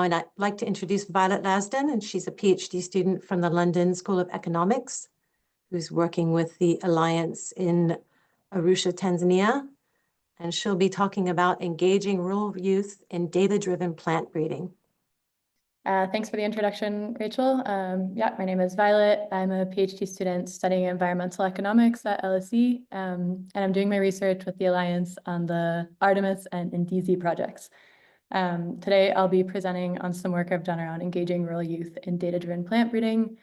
And I'd like to introduce Violet Lasden, and she's a PhD student from the London School of Economics, who's working with the Alliance in Arusha, Tanzania. And she'll be talking about engaging rural youth in data-driven plant breeding. Thanks for the introduction, Rachel. My name is Violet. I'm a PhD student studying environmental economics at LSE, and I'm doing my research with the Alliance on the Artemis and Ndisi projects. Today, I'll be presenting on some work I've done around engaging rural youth in data-driven plant breeding.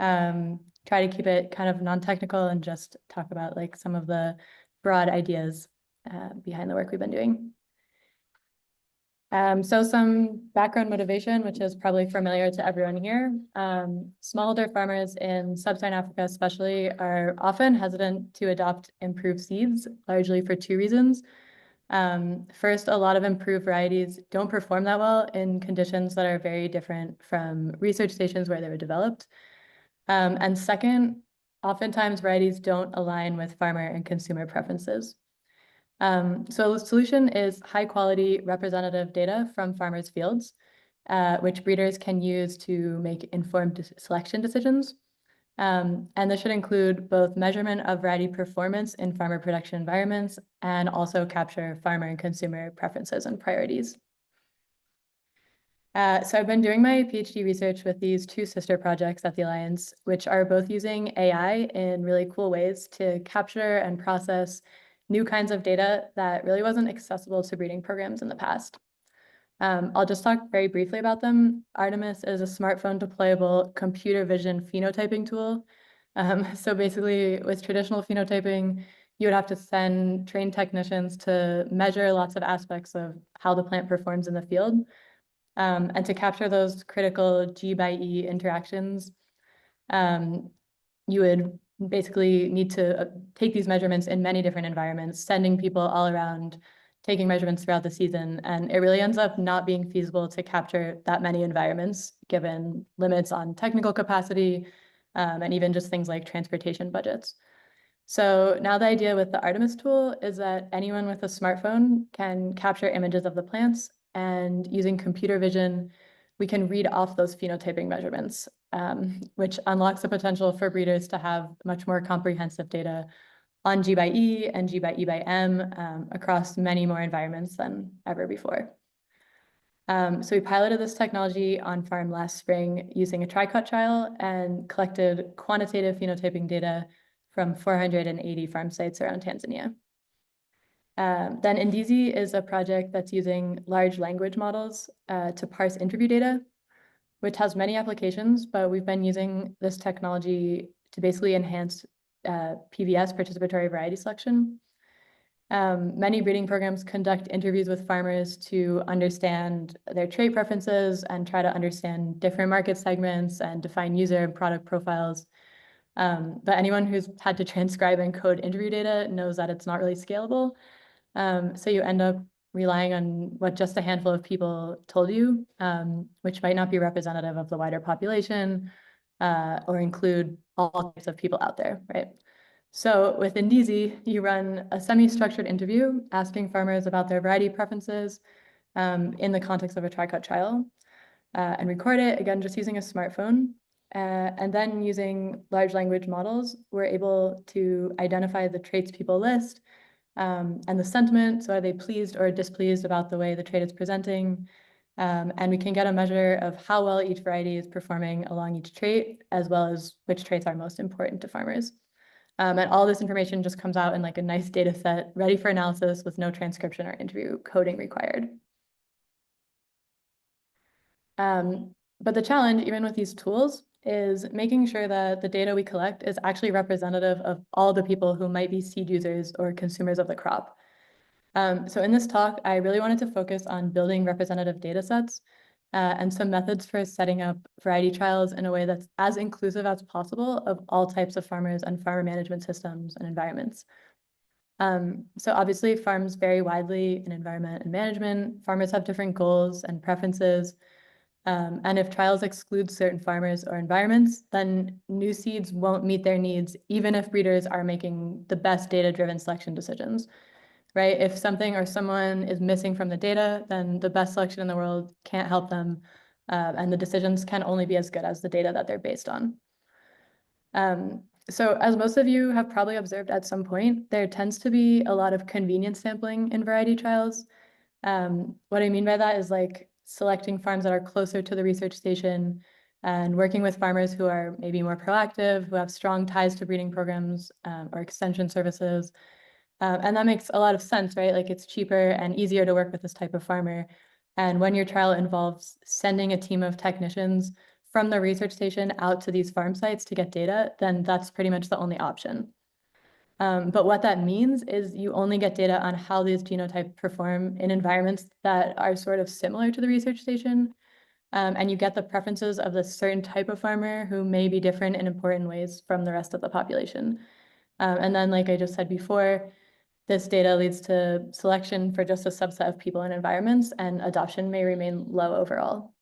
Try to keep it kind of non-technical and just talk about like some of the broad ideas behind the work we've been doing. So some background motivation, which is probably familiar to everyone here. Smallholder farmers in sub-Saharan Africa especially are often hesitant to adopt improved seeds, largely for two reasons. First, a lot of improved varieties don't perform that well in conditions that are very different from research stations where they were developed. And second, oftentimes varieties don't align with farmer and consumer preferences. So the solution is high quality representative data from farmers' fields, which breeders can use to make informed selection decisions. And this should include both measurement of variety performance in farmer production environments and also capture farmer and consumer preferences and priorities. So I've been doing my PhD research with these two sister projects at the Alliance, which are both using AI in really cool ways to capture and process new kinds of data that really wasn't accessible to breeding programs in the past. I'll just talk very briefly about them. Artemis is a smartphone deployable computer vision phenotyping tool. So basically with traditional phenotyping, you would have to send trained technicians to measure lots of aspects of how the plant performs in the field. And to capture those critical G/E interactions, you would basically need to take these measurements in many different environments, sending people all around, taking measurements throughout the season. And it really ends up not being feasible to capture that many environments, given limits on technical capacity, and even just things like transportation budgets. So now the idea with the Artemis tool is that anyone with a smartphone can capture images of the plants, and using computer vision, we can read off those phenotyping measurements, which unlocks the potential for breeders to have much more comprehensive data on G/E and G/E/M across many more environments than ever before. So we piloted this technology on farm last spring using a TRICOT trial and collected quantitative phenotyping data from 480 farm sites around Tanzania. Then Ndisi is a project that's using large language models to parse interview data, which has many applications, but we've been using this technology to basically enhance PVS, participatory variety selection. Many breeding programs conduct interviews with farmers to understand their trait preferences and try to understand different market segments and define user and product profiles. But anyone who's had to transcribe and code interview data knows that it's not really scalable. So you end up relying on what just a handful of people told you, which might not be representative of the wider population or include all types of people out there, right? So with Ndisi, you run a semi-structured interview asking farmers about their variety preferences in the context of a TRICOT trial and record it, again, just using a smartphone. And then using large language models, we're able to identify the traits people list and the sentiment. So are they pleased or displeased about the way the trait is presenting? And we can get a measure of how well each variety is performing along each trait, as well as which traits are most important to farmers. And all this information just comes out in like a nice data set ready for analysis with no transcription or interview coding required. But the challenge, even with these tools, is making sure that the data we collect is actually representative of all the people who might be seed users or consumers of the crop. So in this talk, I really wanted to focus on building representative data sets and some methods for setting up variety trials in a way that's as inclusive as possible of all types of farmers and farmer management systems and environments. So obviously farms vary widely in environment and management. Farmers have different goals and preferences. And if trials exclude certain farmers or environments, then new seeds won't meet their needs, even if breeders are making the best data-driven selection decisions. right? If something or someone is missing from the data, then the best selection in the world can't help them, and the decisions can only be as good as the data that they're based on. So as most of you have probably observed at some point, there tends to be a lot of convenience sampling in variety trials. What I mean by that is like selecting farms that are closer to the research station and working with farmers who are maybe more proactive, who have strong ties to breeding programs or extension services. And that makes a lot of sense, right? Like it's cheaper and easier to work with this type of farmer. And when your trial involves sending a team of technicians from the research station out to these farm sites to get data, then that's pretty much the only option. But what that means is you only get data on how these genotypes perform in environments that are sort of similar to the research station. And you get the preferences of the certain type of farmer who may be different in important ways from the rest of the population. And then, like I just said before, this data leads to selection for just a subset of people and environments, and adoption may remain low overall.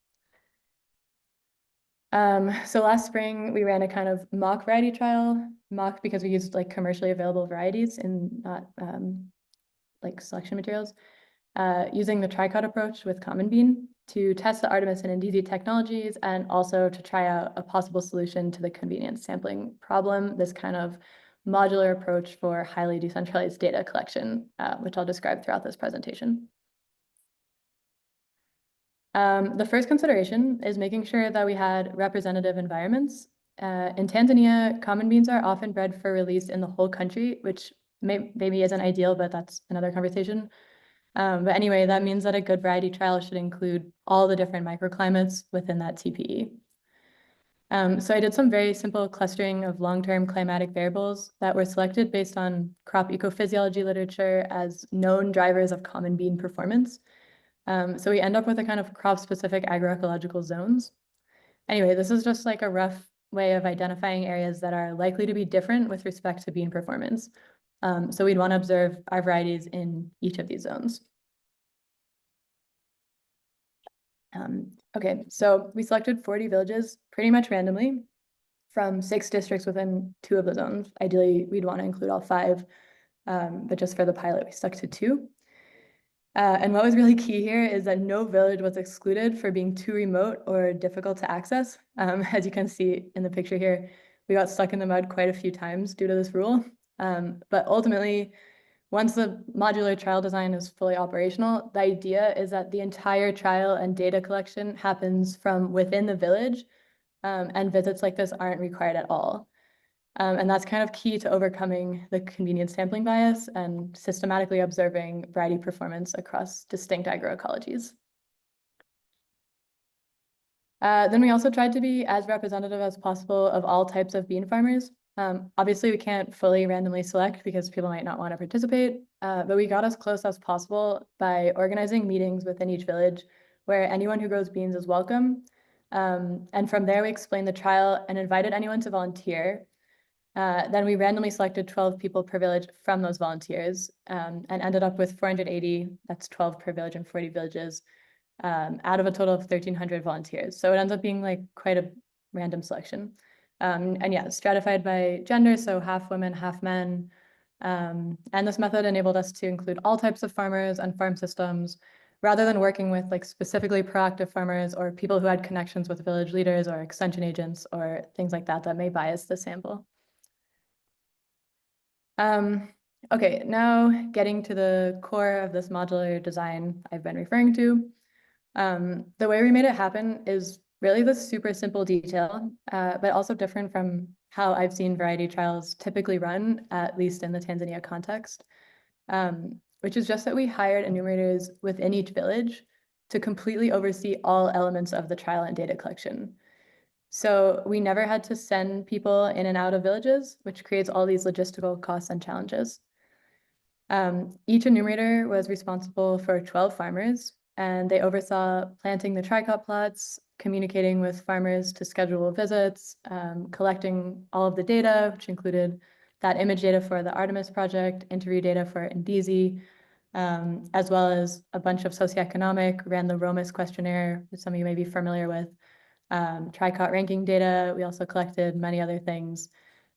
So last spring, we ran a kind of mock variety trial, mock because we used like commercially available varieties and not like selection materials, using the TRICOT approach with common bean to test the Artemis and Indizi technologies and also to try out a possible solution to the convenience sampling problem, this kind of modular approach for highly decentralized data collection, which I'll describe throughout this presentation. The first consideration is making sure that we had representative environments. In Tanzania, common beans are often bred for release in the whole country, which maybe isn't ideal, but that's another conversation. But anyway, that means that a good variety trial should include all the different microclimates within that TPE. So I did some very simple clustering of long-term climatic variables that were selected based on crop ecophysiology literature as known drivers of common bean performance. So we end up with a kind of crop-specific agroecological zones. Anyway, this is just like a rough way of identifying areas that are likely to be different with respect to bean performance. So we'd want to observe our varieties in each of these zones. Okay, so we selected 40 villages pretty much randomly from 6 districts within 2 of the zones. Ideally, we'd want to include all 5, but just for the pilot, we stuck to 2. And what was really key here is that no village was excluded for being too remote or difficult to access. As you can see in the picture here, we got stuck in the mud quite a few times due to this rule. But ultimately, once the modular trial design is fully operational, the idea is that the entire trial and data collection happens from within the village, and visits like this aren't required at all. And that's kind of key to overcoming the convenience sampling bias and systematically observing variety performance across distinct agroecologies. Then we also tried to be as representative as possible of all types of bean farmers. Obviously, we can't fully randomly select because people might not want to participate, but we got as close as possible by organizing meetings within each village where anyone who grows beans is welcome. And from there, we explained the trial and invited anyone to volunteer. Then we randomly selected 12 people per village from those volunteers, and ended up with 480, that's 12 per village in 40 villages, out of a total of 1,300 volunteers. So it ends up being like quite a random selection. And yeah, stratified by gender, so half women, half men. And this method enabled us to include all types of farmers and farm systems, rather than working with like specifically proactive farmers or people who had connections with village leaders or extension agents or things like that that may bias the sample. Okay, now getting to the core of this modular design I've been referring to. The way we made it happen is really this super simple detail, but also different from how I've seen variety trials typically run, at least in the Tanzania context, which is just that we hired enumerators within each village to completely oversee all elements of the trial and data collection. So we never had to send people in and out of villages, which creates all these logistical costs and challenges. Each enumerator was responsible for 12 farmers, and they oversaw planting the TRICOT plots, communicating with farmers to schedule visits, collecting all of the data, which included that image data for the Artemis project, interview data for Indizi, as well as a bunch of socioeconomic, ran the ROMIS questionnaire, which some of you may be familiar with, TRICOT ranking data. We also collected many other things.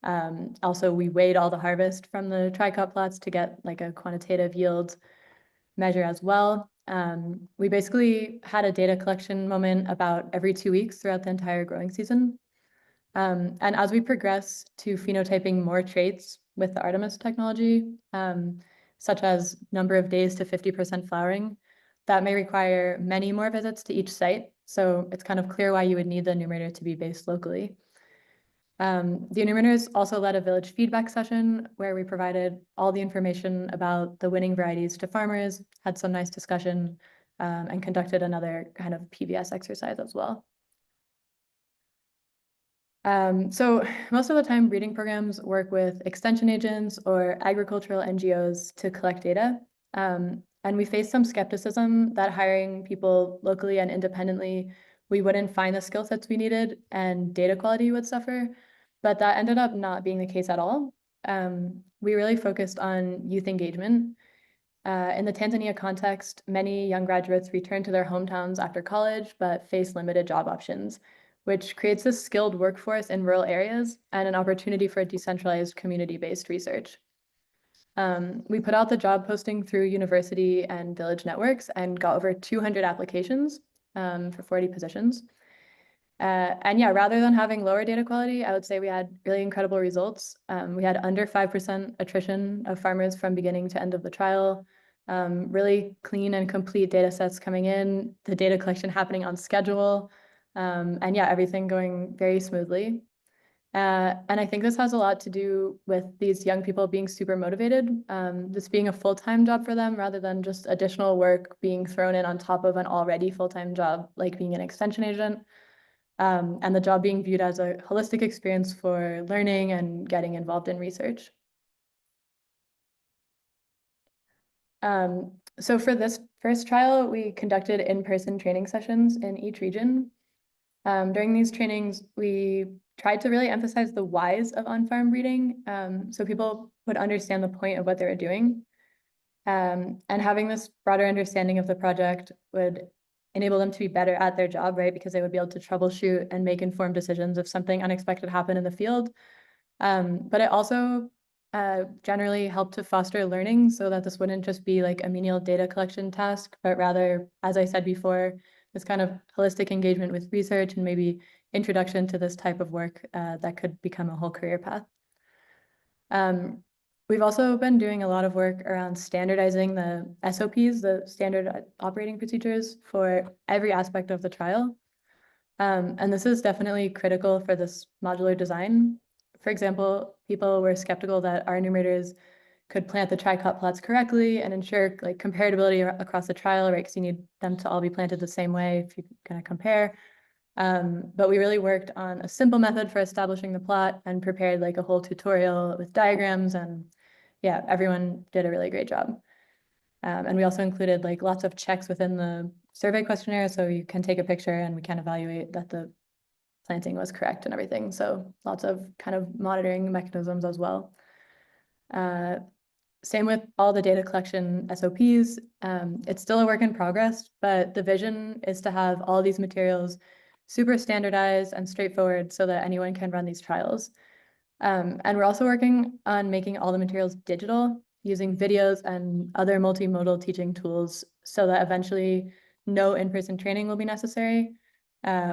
Also, we weighed all the harvest from the TRICOT plots to get like a quantitative yield measure as well. We basically had a data collection moment about every 2 weeks throughout the entire growing season. And as we progress to phenotyping more traits with the Artemis technology, such as number of days to 50% flowering, that may require many more visits to each site. So it's kind of clear why you would need the numerator to be based locally. The enumerators also led a village feedback session where we provided all the information about the winning varieties to farmers, had some nice discussion, and conducted another kind of PBS exercise as well. So most of the time, breeding programs work with extension agents or agricultural NGOs to collect data. And we faced some skepticism that hiring people locally and independently, we wouldn't find the skill sets we needed and data quality would suffer. But that ended up not being the case at all. We really focused on youth engagement. In the Tanzania context, many young graduates return to their hometowns after college, but face limited job options, which creates a skilled workforce in rural areas and an opportunity for decentralized community-based research. We put out the job posting through university and village networks and got over 200 applications for 40 positions. And yeah, rather than having lower data quality, I would say we had really incredible results. We had under 5% attrition of farmers from beginning to end of the trial, really clean and complete data sets coming in, the data collection happening on schedule, and yeah, everything going very smoothly. And I think this has a lot to do with these young people being super motivated, this being a full-time job for them rather than just additional work being thrown in on top of an already full-time job, like being an extension agent. And the job being viewed as a holistic experience for learning and getting involved in research. So for this first trial, we conducted in-person training sessions in each region. During these trainings, we tried to really emphasize the whys of on-farm breeding, so people would understand the point of what they were doing. And having this broader understanding of the project would enable them to be better at their job, right? Because they would be able to troubleshoot and make informed decisions if something unexpected happened in the field. But it also generally helped to foster learning so that this wouldn't just be like a menial data collection task, but rather, as I said before, this kind of holistic engagement with research and maybe introduction to this type of work that could become a whole career path. We've also been doing a lot of work around standardizing the SOPs, the standard operating procedures for every aspect of the trial. And this is definitely critical for this modular design. For example, people were skeptical that our enumerators could plant the TRICOT plots correctly and ensure like comparability across the trial, right? Because you need them to all be planted the same way if you're going to compare. But we really worked on a simple method for establishing the plot and prepared like a whole tutorial with diagrams, and yeah, everyone did a really great job. And we also included like lots of checks within the survey questionnaire, so you can take a picture and we can evaluate that the planting was correct and everything. So lots of kind of monitoring mechanisms as well. Same with all the data collection SOPs. It's still a work in progress, but the vision is to have all these materials super standardized and straightforward so that anyone can run these trials. And we're also working on making all the materials digital using videos and other multimodal teaching tools so that eventually no in-person training will be necessary,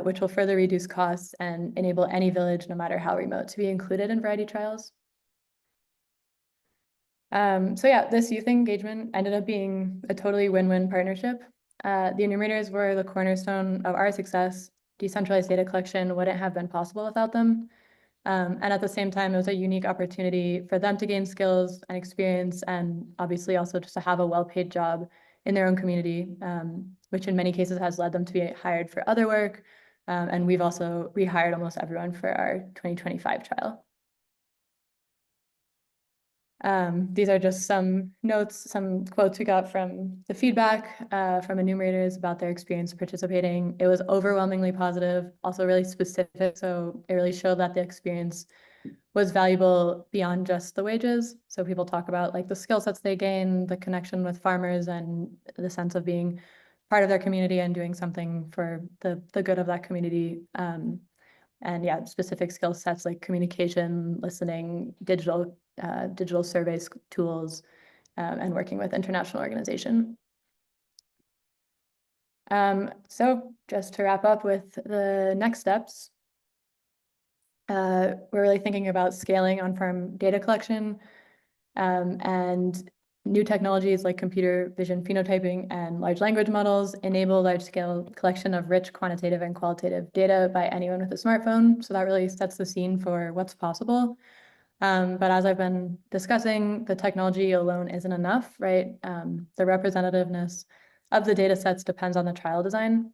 which will further reduce costs and enable any village, no matter how remote, to be included in variety trials. So yeah, this youth engagement ended up being a totally win-win partnership. The enumerators were the cornerstone of our success. Decentralized data collection wouldn't have been possible without them. And at the same time, it was a unique opportunity for them to gain skills and experience, and obviously also just to have a well-paid job in their own community, which in many cases has led them to be hired for other work. And we've also rehired almost everyone for our 2025 trial. These are just some notes, some quotes we got from the feedback from enumerators about their experience participating. It was overwhelmingly positive, also really specific. So it really showed that the experience was valuable beyond just the wages. So people talk about like the skill sets they gain, the connection with farmers, and the sense of being part of their community and doing something for the good of that community. and yeah, specific skill sets like communication, listening, digital survey tools, and working with international organization. So just to wrap up with the next steps, we're really thinking about scaling on-farm data collection, and new technologies like computer vision phenotyping and large language models enable large-scale collection of rich quantitative and qualitative data by anyone with a smartphone. So that really sets the scene for what's possible. But as I've been discussing, the technology alone isn't enough, right? The representativeness of the data sets depends on the trial design.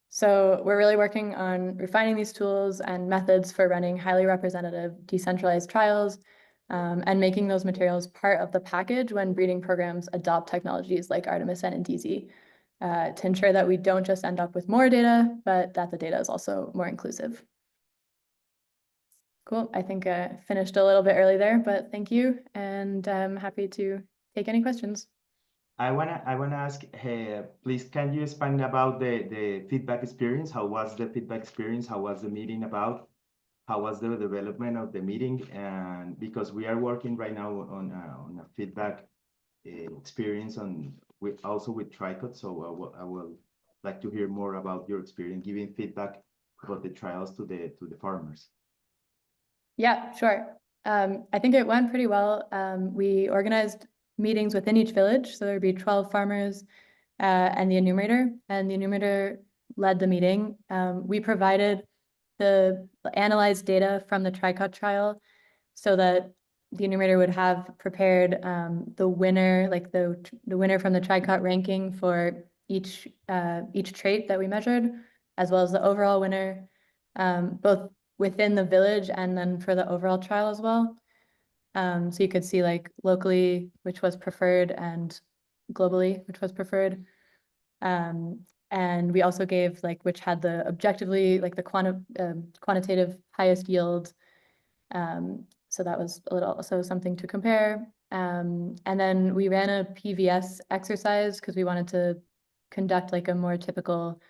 So we're really working on refining these tools and methods for running highly representative, decentralized trials, and making those materials part of the package when breeding programs adopt technologies like Artemis-N and DZ, to ensure that we don't just end up with more data, but that the data is also more inclusive. Cool. I think I finished a little bit early there, but thank you, and I'm happy to take any questions. I wanna ask, please, can you expand about the feedback experience? How was the feedback experience? How was the meeting about? How was the development of the meeting? And because we are working right now on a feedback experience also with TRICOT, so I will like to hear more about your experience giving feedback about the trials to the farmers. Yeah, sure. I think it went pretty well. We organized meetings within each village. So there'd be 12 farmers and the enumerator led the meeting. We provided the analyzed data from the TRICOT trial so that the enumerator would have prepared the winner, like the winner from the TRICOT ranking for each trait that we measured, as well as the overall winner, both within the village and then for the overall trial as well. So you could see like locally, which was preferred, and globally, which was preferred. And we also gave like which had the objectively like the quantitative highest yield. So that was a little also something to compare. And then we ran a PVS exercise because we wanted to conduct like a more typical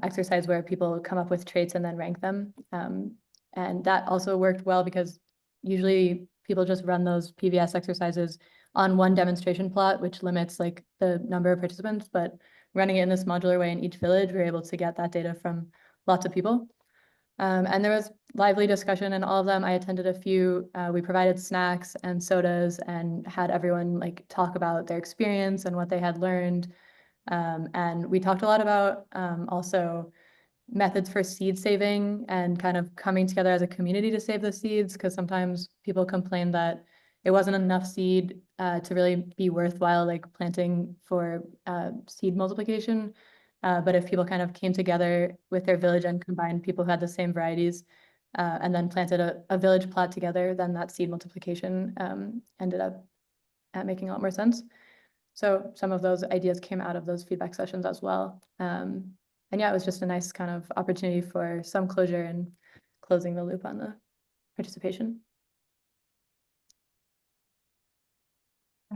exercise where people come up with traits and then rank them. And that also worked well because usually people just run those PVS exercises on one demonstration plot, which limits like the number of participants, but running it in this modular way in each village, we were able to get that data from lots of people. And there was lively discussion in all of them. I attended a few. We provided snacks and sodas and had everyone like talk about their experience and what they had learned. And we talked a lot about also methods for seed saving and kind of coming together as a community to save the seeds, because sometimes people complain that it wasn't enough seed to really be worthwhile, like planting for seed multiplication. But if people kind of came together with their village and combined people who had the same varieties and then planted a village plot together, then that seed multiplication ended up making a lot more sense. So some of those ideas came out of those feedback sessions as well. And yeah, it was just a nice kind of opportunity for some closure and closing the loop on the participation.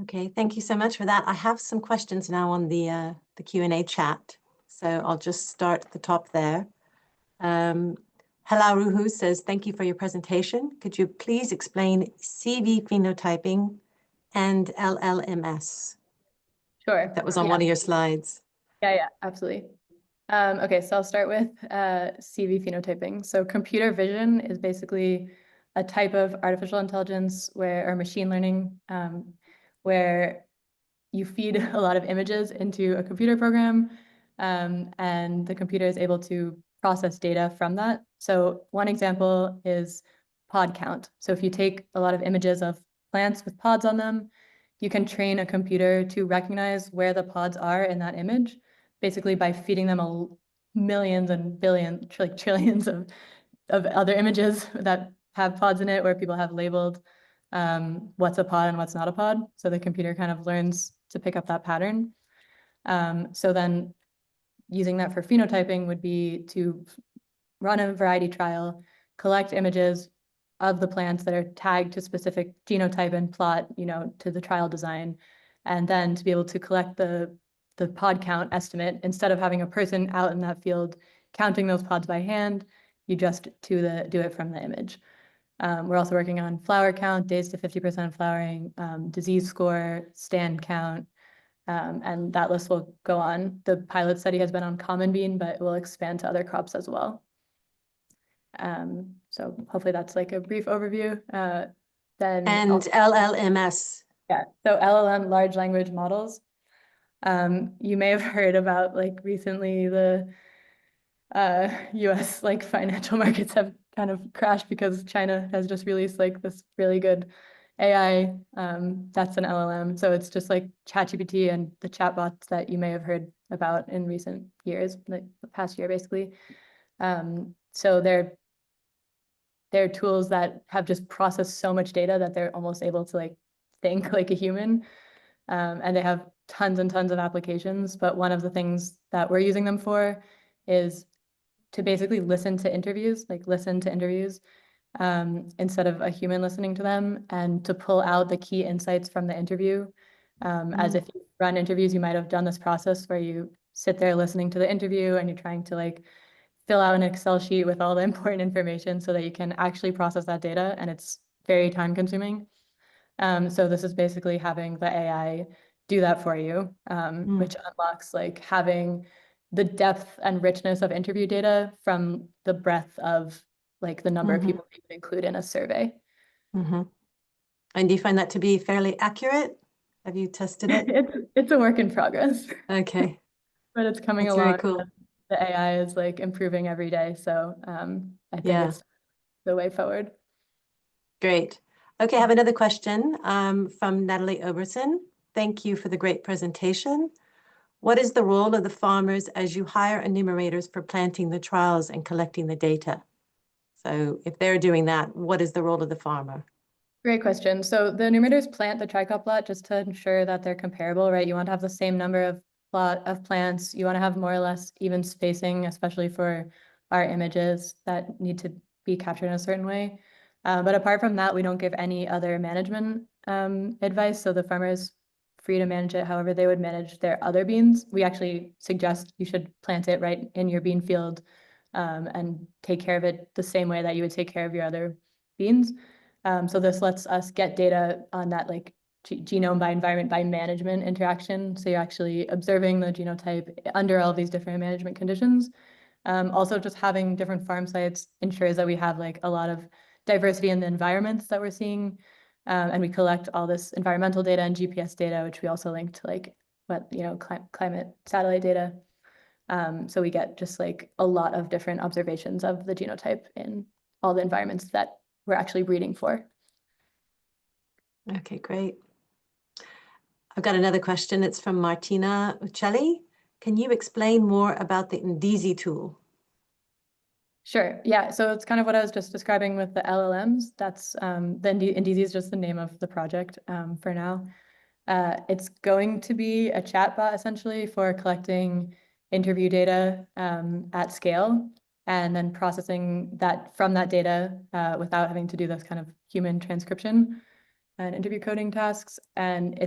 Okay, thank you so much for that. I have some questions now on the Q&A chat. So I'll just start at the top there. Hello Ruhu says, thank you for your presentation. Could you please explain CV phenotyping and LLMS? Sure. That was on one of your slides. Yeah, absolutely. Okay, so I'll start with CV phenotyping. So computer vision is basically a type of artificial intelligence or machine learning where you feed a lot of images into a computer program, and the computer is able to process data from that. So one example is pod count. So if you take a lot of images of plants with pods on them, you can train a computer to recognize where the pods are in that image, basically by feeding them millions and billions, like trillions of other images that have pods in it, where people have labeled what's a pod and what's not a pod. So the computer kind of learns to pick up that pattern. So then using that for phenotyping would be to run a variety trial, collect images of the plants that are tagged to specific genotype and plot, to the trial design, and then to be able to collect the pod count estimate instead of having a person out in that field counting those pods by hand. you just do it from the image. We're also working on flower count, days to 50% flowering, disease score, stand count, and that list will go on. The pilot study has been on common bean, but it will expand to other crops as well. So hopefully that's like a brief overview. Then And LLMS. yeah, so LLM, large language models. You may have heard about like recently the US like financial markets have kind of crashed because China has just released like this really good AI that's an LLM. So it's just like ChatGPT and the chatbots that you may have heard about in recent years, like the past year basically. So they're tools that have just processed so much data that they're almost able to like think like a human. And they have tons and tons of applications. But one of the things that we're using them for is to basically listen to interviews instead of a human listening to them, and to pull out the key insights from the interview. As if you run interviews, you might have done this process where you sit there listening to the interview and you're trying to like fill out an Excel sheet with all the important information so that you can actually process that data, and it's very time consuming. So this is basically having the AI do that for you, which unlocks like having the depth and richness of interview data from the breadth of like the number of people you would include in a survey. And do you find that to be fairly accurate? Have you tested it? It's a work in progress. Okay. But it's coming That's along. very cool. The AI is like improving every day. So I think it's the way forward. Great. Okay, I have another question from Natalie Oberson. Thank you for the great presentation. What is the role of the farmers as you hire enumerators for planting the trials and collecting the data? So if they're doing that, what is the role of the farmer? Great question. So the enumerators plant the TRICOT plot just to ensure that they're comparable, right? You want to have the same number of plants. You want to have more or less even spacing, especially for our images that need to be captured in a certain way. But apart from that, we don't give any other management advice. So the farmer's free to manage it however they would manage their other beans. We actually suggest you should plant it right in your bean field and take care of it the same way that you would take care of your other beans. So this lets us get data on that like genome by environment by management interaction. So you're actually observing the genotype under all these different management conditions. Also, just having different farm sites ensures that we have like a lot of diversity in the environments that we're seeing. And we collect all this environmental data and GPS data, which we also link to like climate satellite data. So we get just like a lot of different observations of the genotype in all the environments that we're actually breeding for. Okay, great. I've got another question. It's from Martina Uccelli. Can you explain more about the Indizi tool? Sure. Yeah. So it's kind of what I was just describing with the LLMs. That's the Indizi is just the name of the project for now. It's going to be a chatbot essentially for collecting interview data at scale and then processing that from that data without having to do this kind of human transcription and interview coding tasks. And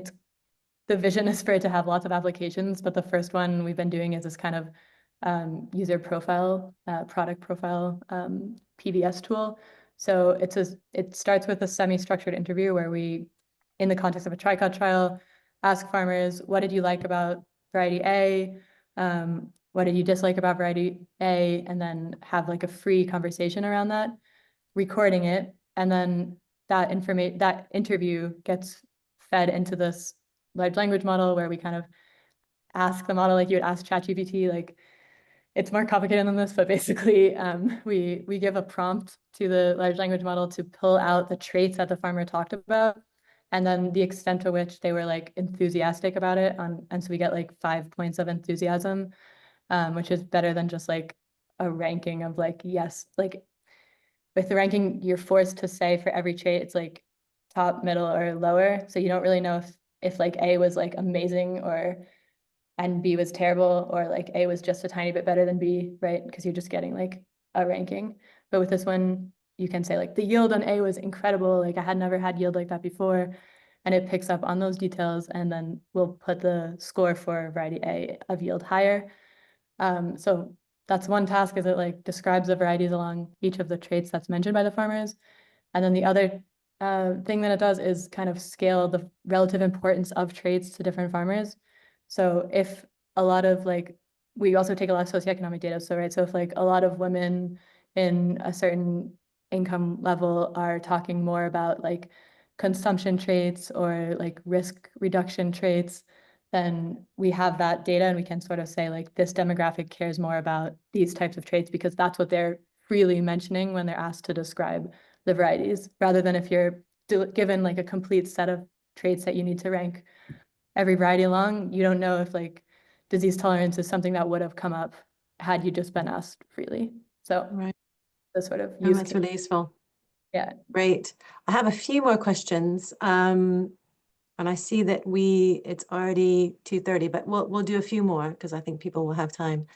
the vision is for it to have lots of applications, but the first one we've been doing is this kind of user profile, product profile PBS tool. So it starts with a semi-structured interview where we, in the context of a TRICOT trial, ask farmers, what did you like about variety A? What did you dislike about variety A? And then have like a free conversation around that, recording it. And then that interview gets fed into this large language model where we kind of ask the model like you would ask ChatGPT, like it's more complicated than this, but basically we give a prompt to the large language model to pull out the traits that the farmer talked about, and then the extent to which they were like enthusiastic about it. And so we get like 5 points of enthusiasm, which is better than just like a ranking of like, yes, like with the ranking, you're forced to say for every trait, it's like top, middle, or lower. So you don't really know if like A was like amazing and B was terrible, or like A was just a tiny bit better than B, right? Because you're just getting like a ranking. But with this one, you can say like the yield on A was incredible. Like I had never had yield like that before. And it picks up on those details, and then we'll put the score for variety A of yield higher. So that's one task, is it like describes the varieties along each of the traits that's mentioned by the farmers. And then the other thing that it does is kind of scale the relative importance of traits to different farmers. So if a lot of like, we also take a lot of socioeconomic data. So, right, so if like a lot of women in a certain income level are talking more about like consumption traits or like risk reduction traits, then we have that data and we can sort of say like this demographic cares more about these types of traits because that's what they're freely mentioning when they're asked to describe the varieties, rather than if you're given like a complete set of traits that you need to rank every variety along, you don't know if like disease tolerance is something that would have come up had you just been asked freely. So Right. the sort of Oh, use that's case. really useful. Yeah. Great. I have a few more questions. And I see that it's already 2:30, but we'll do a few more because I think people will have time.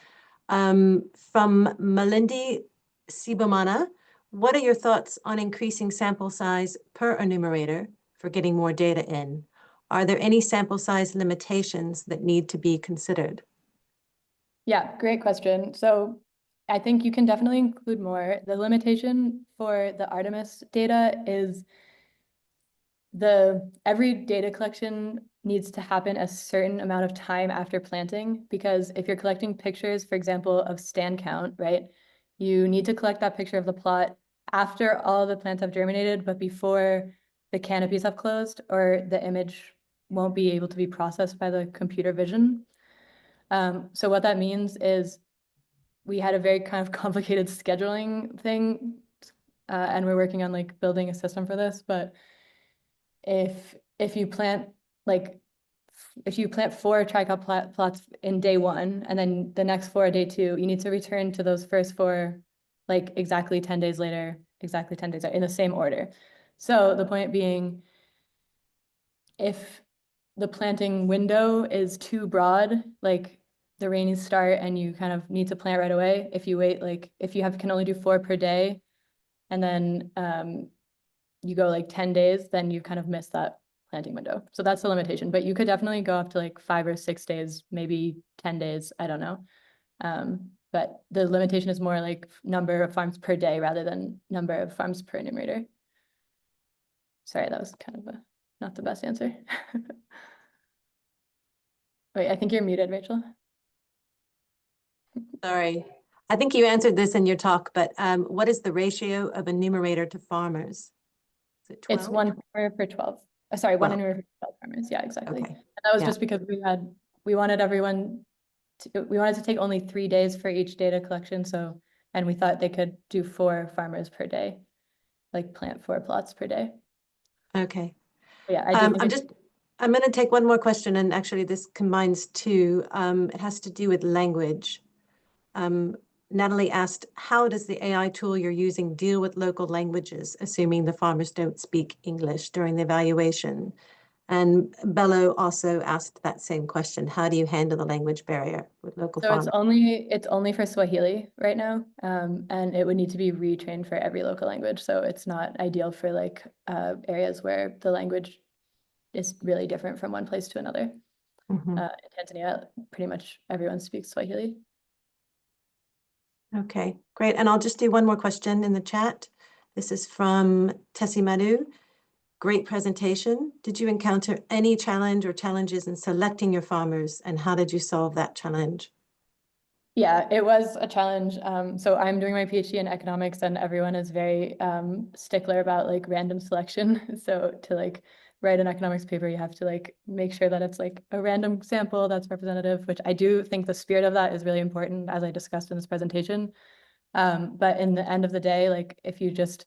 From Malindi Sibomana, what are your thoughts on increasing sample size per enumerator for getting more data in? Are there any sample size limitations that need to be considered? Yeah, great question. So I think you can definitely include more. The limitation for the Artemis data is every data collection needs to happen a certain amount of time after planting, because if you're collecting pictures, for example, of stand count, right, you need to collect that picture of the plot after all the plants have germinated, but before the canopies have closed, or the image won't be able to be processed by the computer vision. So what that means is we had a very kind of complicated scheduling thing, and we're working on like building a system for this, but if you plant like if you plant 4 TRICOT plots in day 1 and then the next 4 day 2, you need to return to those first 4 like exactly 10 days later, in the same order. So the point being, if the planting window is too broad, like the rainy start and you kind of need to plant right away, if you wait, like if you can only do 4 per day and then you go like 10 days, then you kind of miss that planting window. So that's the limitation, but you could definitely go up to like 5 or 6 days, maybe 10 days, I don't know. But the limitation is more like number of farms per day rather than number of farms per enumerator. Sorry, that was kind of not the best answer. Wait, I think you're muted, Rachel. Sorry. I think you answered this in your talk, but what is the ratio of enumerator to farmers? Is it 12? It's 1 farmer per 12. Sorry, 1 12. enumerator for 12 farmers. Yeah, exactly. Okay. And that was Yeah. just because we wanted everyone we wanted to take only 3 days for each data collection. So, and we thought they could do 4 farmers per day, like plant 4 plots per day. Okay. But yeah, I do think I'm going to take one more question, and actually this combines 2. It has to do with language. Natalie asked, how does the AI tool you're using deal with local languages, assuming the farmers don't speak English during the evaluation? And Bello also asked that same question. How do you handle the language barrier with local so farmers? it's only for Swahili right now, and it would need to be retrained for every local language. So it's not ideal for like areas where the language is really different from one place to another. Mhm. In Tanzania, pretty much everyone speaks Swahili. Okay, great. And I'll just do one more question in the chat. This is from Tessie Madu. Great presentation. Did you encounter any challenge or challenges in selecting your farmers, and how did you solve that challenge? Yeah, it was a challenge. So I'm doing my PhD in economics, and everyone is very stickler about like random selection. So to like write an economics paper, you have to like make sure that it's like a random sample that's representative, which I do think the spirit of that is really important, as I discussed in this presentation. But in the end of the day, like if you just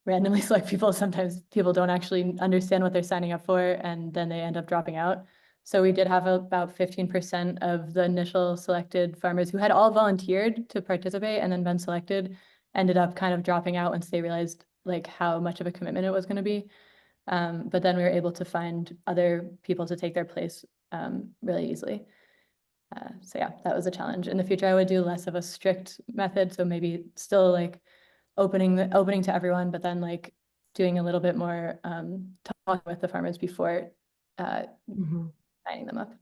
randomly select people, sometimes people don't actually understand what they're signing up for, and then they end up dropping out. So we did have about 15% of the initial selected farmers who had all volunteered to participate and then been selected ended up kind of dropping out once they realized like how much of a commitment it was going to be. But then we were able to find other people to take their place really easily. So yeah, that was a challenge. In the future, I would do less of a strict method. So maybe still like opening to everyone, but then like doing a little bit more talking with the farmers before signing them up.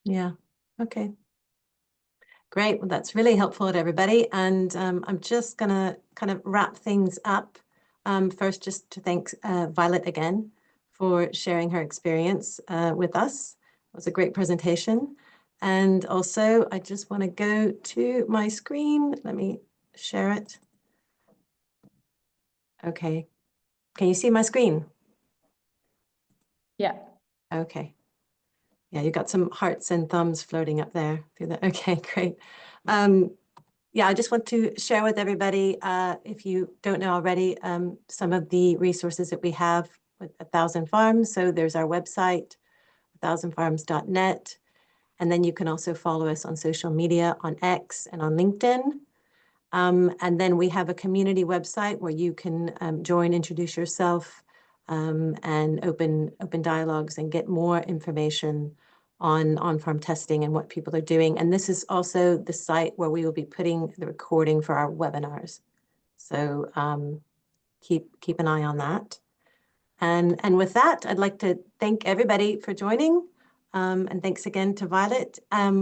Yeah, okay. Great. Well, that's really helpful to everybody. And I'm just going to kind of wrap things up. First, just to thank Violet again for sharing her experience with us. It was a great presentation. And also, I just want to go to my screen. Let me share it. Okay. Can you see my screen? Yeah. Okay. Yeah, you got some hearts and thumbs floating up there through the, okay, great. Yeah, I just want to share with everybody, if you don't know already, some of the resources that we have with 1,000 Farms. So there's our website, 1000farms.net. And then you can also follow us on social media on X and on LinkedIn. And then we have a community website where you can join, introduce yourself, and open dialogues and get more information on on-farm testing and what people are doing. And this is also the site where we will be putting the recording for our webinars. So keep an eye on that. And with that, I'd like to thank everybody for joining. And thanks again to Violet.